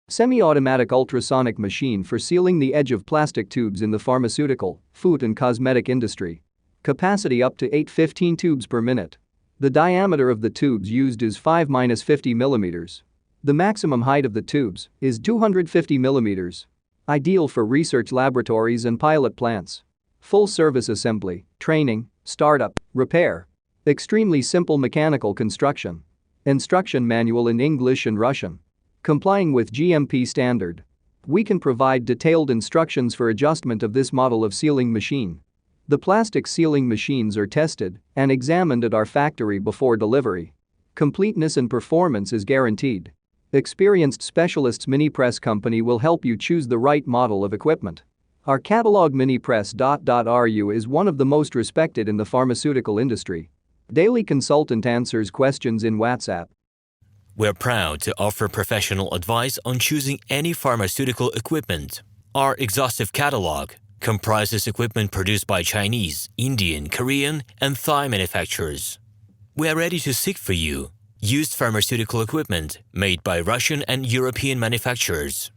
Semi-automatic ultrasonic machine for sealing the edge of plastic tubes in the pharmaceutical, food and cosmetic industry. Capacity up to 815 tubes per minute. The diameter of the tubes used is 5-50 millimeters. The maximum height of the tubes is 250 millimeters. Ideal for research laboratories and pilot plants. Full service assembly, training, startup, repair. Extremely simple mechanical construction. Instruction manual in English and Russian. Complying with GMP standard. We can provide detailed instructions for adjustment of this model of sealing machine. The plastic sealing machines are tested and examined at our factory before delivery. Completeness and performance is guaranteed. Experienced specialists Minipress company will help you choose the right model of equipment. Our catalog Minipress.ru is one of the most respected in the pharmaceutical industry. Daily consultant answers questions in WhatsApp. We're proud to offer professional advice on choosing any pharmaceutical equipment. Our exhaustive catalog comprises equipment produced by Chinese, Indian, Korean, and Thai manufacturers. We are ready to seek for you used pharmaceutical equipment made by Russian and European manufacturers.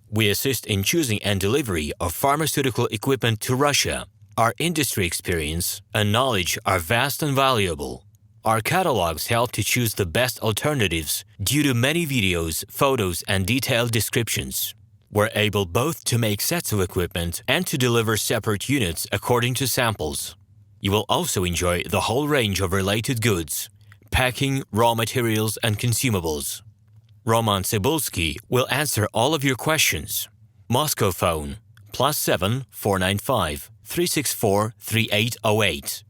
We assist in choosing and delivery of pharmaceutical equipment to Russia. Our industry experience and knowledge are vast and valuable. Our catalogs help to choose the best alternatives due to many videos, photos, and detailed descriptions. We're able both to make sets of equipment and to deliver separate units according to samples. You will also enjoy the whole range of related goods, packing, raw materials, and consumables. RomanTsibulsky will answer all of your questions. Moscow phone +7 495 364 3808.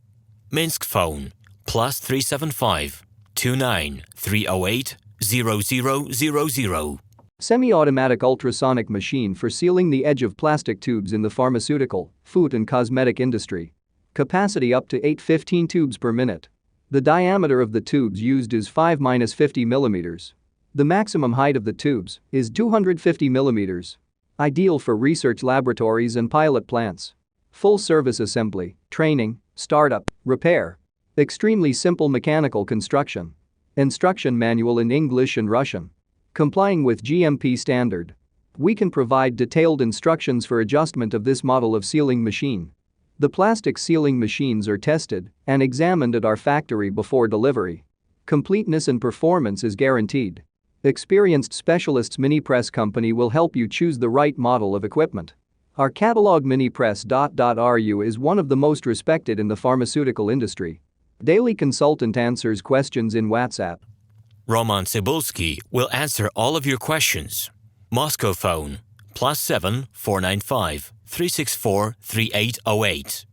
Minsk phone +375 29 308 0000. Semi-automatic ultrasonic machine for sealing the edge of plastic tubes in the pharmaceutical, food and cosmetic industry. Capacity up to 815 tubes per minute. The diameter of the tubes used is 5-50 millimeters. The maximum height of the tubes is 250 millimeters. Ideal for research laboratories and pilot plants. Full service assembly, training, startup, repair. Extremely simple mechanical construction. Instruction manual in English and Russian. Complying with GMP standard. We can provide detailed instructions for adjustment of this model of sealing machine. The plastic sealing machines are tested and examined at our factory before delivery. Completeness and performance is guaranteed. Experienced specialists Minipress company will help you choose the right model of equipment. Our catalog Minipress.ru is one of the most respected in the pharmaceutical industry. Daily consultant answers questions in WhatsApp. RomanTsibulsky will answer all of your questions. Moscow phone +7 495 364 3808.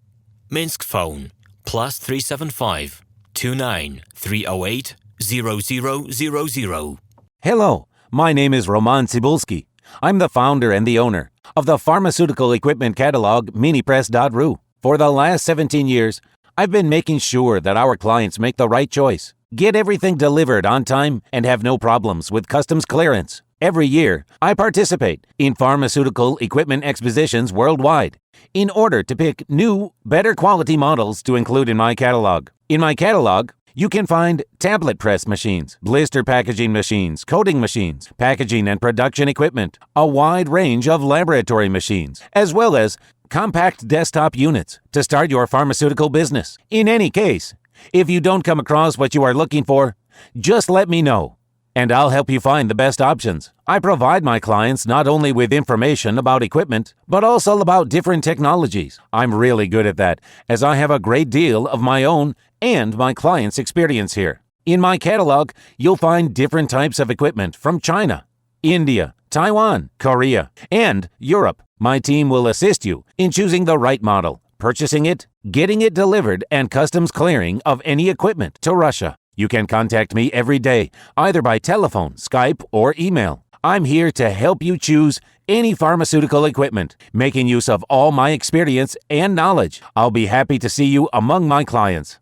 Minsk phone +375 29 308 0000. Hello, my name is RomanTsibulsky. I'm the founder and the owner of the pharmaceutical equipment catalog Minipress.ru. For the last 17 years, I've been making sure that our clients make the right choice, get everything delivered on time, and have no problems with customs clearance. Every year, I participate in pharmaceutical equipment expositions worldwide in order to pick new, better quality models to include in my catalog. In my catalog, you can find tablet press machines, blister packaging machines, coating machines, packaging and production equipment, a wide range of laboratory machines, as well as compact desktop units to start your pharmaceutical business. In any case, if you don't come across what you are looking for, just let me know, and I'll help you find the best options. I provide my clients not only with information about equipment, but also about different technologies. I'm really good at that, as I have a great deal of my own and my clients' experience here. In my catalog, you'll find different types of equipment from China, India, Taiwan, Korea, and Europe. My team will assist you in choosing the right model, purchasing it, getting it delivered, and customs clearing of any equipment to Russia. You can contact me every day, either by telephone, Skype, or email. I'm here to help you choose any pharmaceutical equipment, making use of all my experience and knowledge. I'll be happy to see you among my clients.